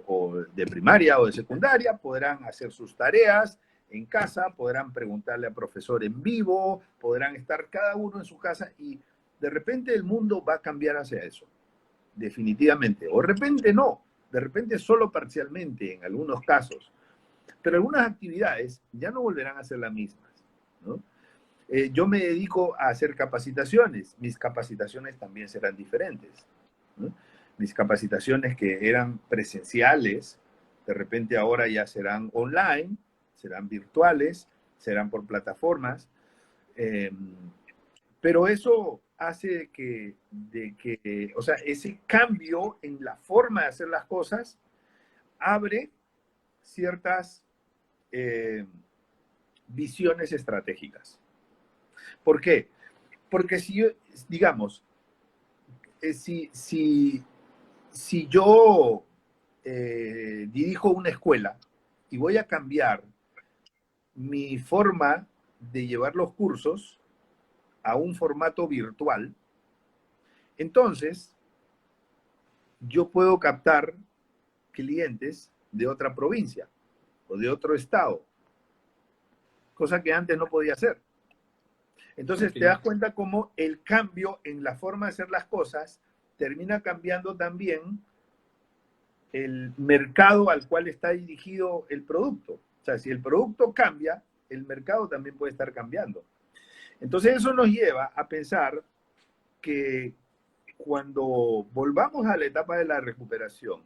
Speaker 2: o de primaria o de secundaria podrán hacer sus tareas en casa, podrán preguntarle al profesor en vivo, podrán estar cada uno en su casa y de repente el mundo va a cambiar hacia eso, definitivamente. O de repente no, de repente solo parcialmente en algunos casos. Pero algunas actividades ya no volverán a ser las mismas, ¿no? Yo me dedico a hacer capacitaciones. Mis capacitaciones también serán diferentes, ¿no? Mis capacitaciones que eran presenciales, de repente ahora ya serán online, serán virtuales, serán por plataformas. Pero eso hace o sea, ese cambio en la forma de hacer las cosas abre ciertas visiones estratégicas. ¿Por qué? Porque si yo, digamos, si yo dirijo una escuela y voy a cambiar mi forma de llevar los cursos a un formato virtual, entonces yo puedo captar clientes de otra provincia o de otro estado, cosa que antes no podía hacer. Entonces te das cuenta cómo el cambio en la forma de hacer las cosas termina cambiando también el mercado al cual está dirigido el producto. O sea, si el producto cambia, el mercado también puede estar cambiando. Entonces eso nos lleva a pensar que cuando volvamos a la etapa de la recuperación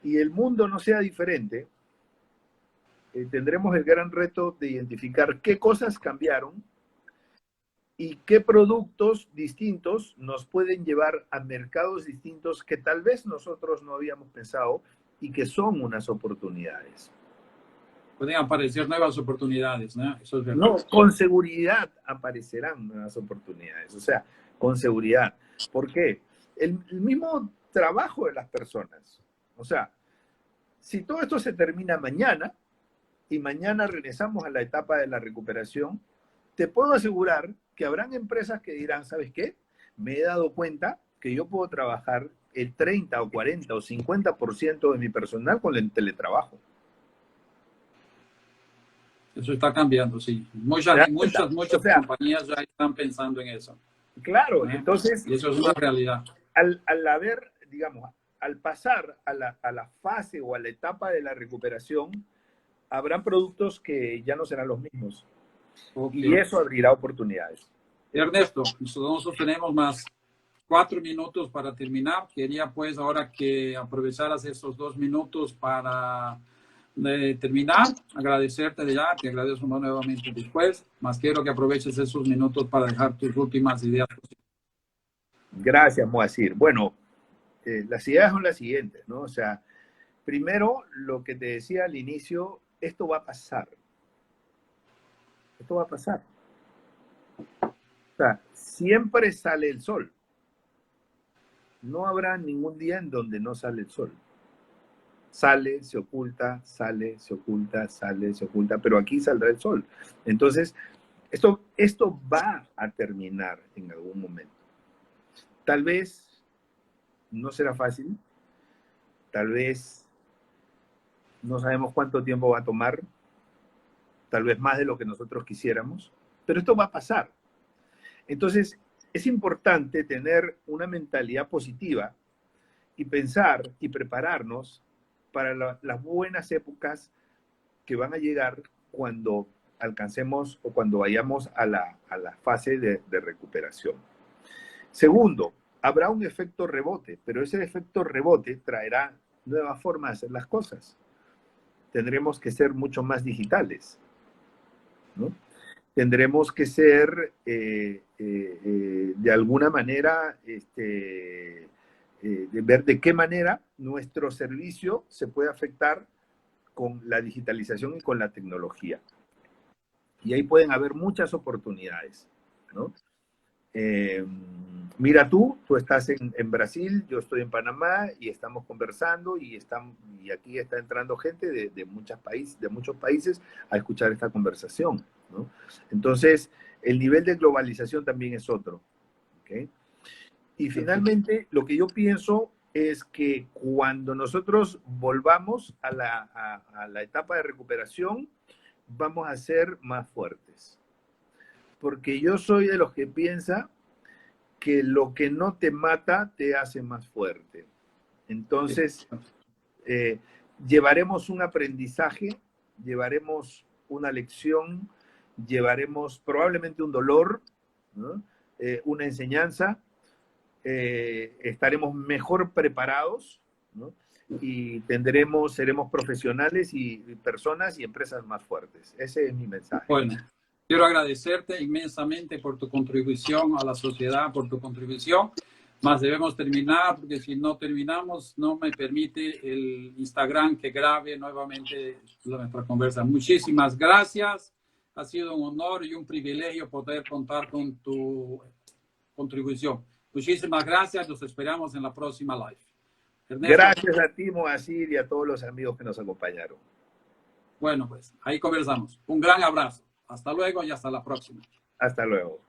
Speaker 2: y el mundo no sea diferente, tendremos el gran reto de identificar qué cosas cambiaron y qué productos distintos nos pueden llevar a mercados distintos que tal vez nosotros no habíamos pensado y que son unas oportunidades.
Speaker 1: Pueden aparecer nuevas oportunidades, ¿no? Eso es verdad.
Speaker 2: No, con seguridad aparecerán nuevas oportunidades, o sea, con seguridad. ¿Por qué? El mismo trabajo de las personas. O sea, si todo esto se termina mañana y mañana regresamos a la etapa de la recuperación, te puedo asegurar que habrán empresas que dirán, ¿sabes qué? me he dado cuenta que yo puedo trabajar el 30 o 40 o 50% de mi personal con el teletrabajo.
Speaker 1: Eso está cambiando, sí. Muchas
Speaker 2: o sea,
Speaker 1: compañías ya están pensando en eso.
Speaker 2: Claro, entonces...
Speaker 1: Y eso es una realidad.
Speaker 2: Al haber, digamos, al pasar a la fase o a la etapa de la recuperación, habrán productos que ya no serán los mismos. Okay. Y eso abrirá oportunidades.
Speaker 1: Ernesto, nosotros tenemos más 4 minutos para terminar. Quería pues ahora que aprovecharas estos 2 minutos para terminar, agradecerte de ya, te agradezco nuevamente después, más quiero que aproveches esos minutos para dejar tus últimas ideas.
Speaker 2: Gracias, Moacir. Bueno, las ideas son las siguientes, ¿no? O sea, primero, lo que te decía al inicio, esto va a pasar. Esto va a pasar. O sea, siempre sale el sol. No habrá ningún día en donde no sale el sol. Sale, se oculta, sale, se oculta, sale, se oculta, pero aquí saldrá el sol. Entonces, esto va a terminar en algún momento. Tal vez no será fácil, tal vez no sabemos cuánto tiempo va a tomar, tal vez más de lo que nosotros quisiéramos, pero esto va a pasar. Entonces, es importante tener una mentalidad positiva y pensar y prepararnos para las buenas épocas que van a llegar cuando alcancemos o cuando vayamos a la fase de recuperación. Segundo, habrá un efecto rebote, pero ese efecto rebote traerá nuevas formas de hacer las cosas. Tendremos que ser mucho más digitales, ¿no? Tendremos que ser, de alguna manera, de ver de qué manera nuestro servicio se puede afectar con la digitalización y con la tecnología. Y ahí pueden haber muchas oportunidades, ¿no? Mira tú estás en Brasil, yo estoy en Panamá y estamos conversando y aquí está entrando gente de muchos países a escuchar esta conversación, ¿no? Entonces, el nivel de globalización también es otro, ¿okay? Y finalmente, lo que yo pienso es que cuando nosotros volvamos a la etapa de recuperación, vamos a ser más fuertes. Porque yo soy de los que piensa que lo que no te mata te hace más fuerte. Entonces, llevaremos un aprendizaje, llevaremos una lección, llevaremos probablemente un dolor, ¿no? Una enseñanza, estaremos mejor preparados, ¿no? Y seremos profesionales y personas y empresas más fuertes. Ese es mi mensaje.
Speaker 1: Bueno, quiero agradecerte inmensamente por tu contribución a la sociedad, por tu contribución. Más debemos terminar, porque si no terminamos, no me permite el Instagram que grabe nuevamente nuestra conversa. Muchísimas gracias. Ha sido un honor y un privilegio poder contar con tu contribución. Muchísimas gracias. Los esperamos en la próxima live.
Speaker 2: Ernesto. Gracias a ti, Moacir, y a todos los amigos que nos acompañaron.
Speaker 1: Bueno, pues ahí conversamos. Un gran abrazo. Hasta luego y hasta la próxima.
Speaker 2: Hasta luego.